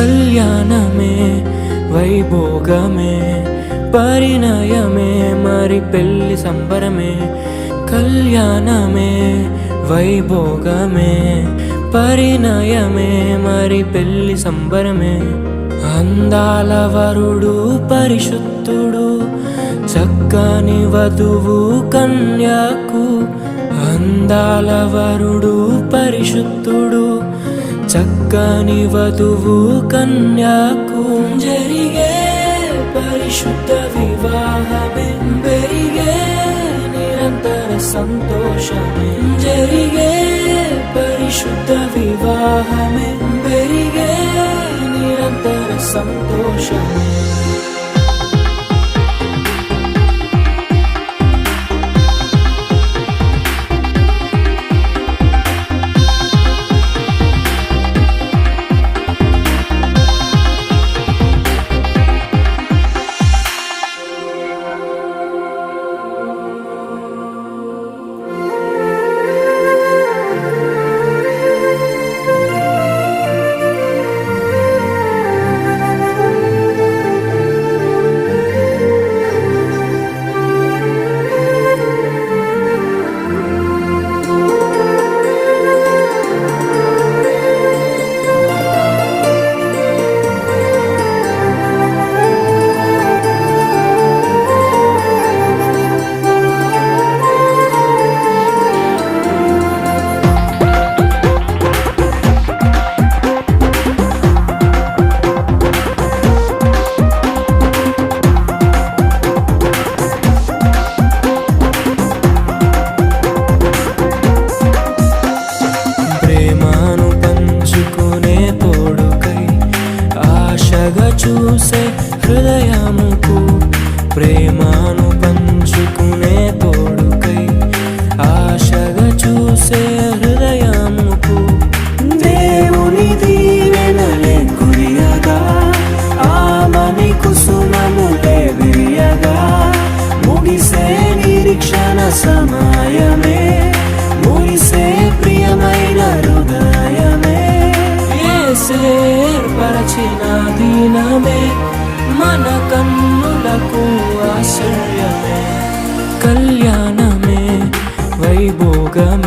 కళ్యాణమే వైభోగమే పరిణయమే మరి పెళ్లి సంబరమే. కళ్యాణమే వైభోగమే పరిణయమే మరి పెళ్లి సంబరమే. అందాల వరుడు పరిశుద్ధుడు చక్కని వధువు కన్యాకు. అందాల వరుడు పరిశుద్ధుడు చక్కని వధువు కన్యాకు. జరిగే పరిశుద్ధ వివాహమే పెరిగే నిరంతర సంతోషమే. జరిగే పరిశుద్ధ వివాహమే పెరిగే నిరంతర సంతోషమే. చూసే హృదయముకు ప్రేమను పంచుకునే తోడుకై ఆశగా చూసే హృదయముకు. దేవుని దీవెనలే కురియగా ఆమని కుసుమములే విరియగా ముగిసే నిరీక్షణ సమయమే ముగిసే ప్రియమైన హృదయమే. ఏర్పరచిన దీనమే మన కన్నులకు ఆశ్చర్యమే. కళ్యాణమే వైభోగమే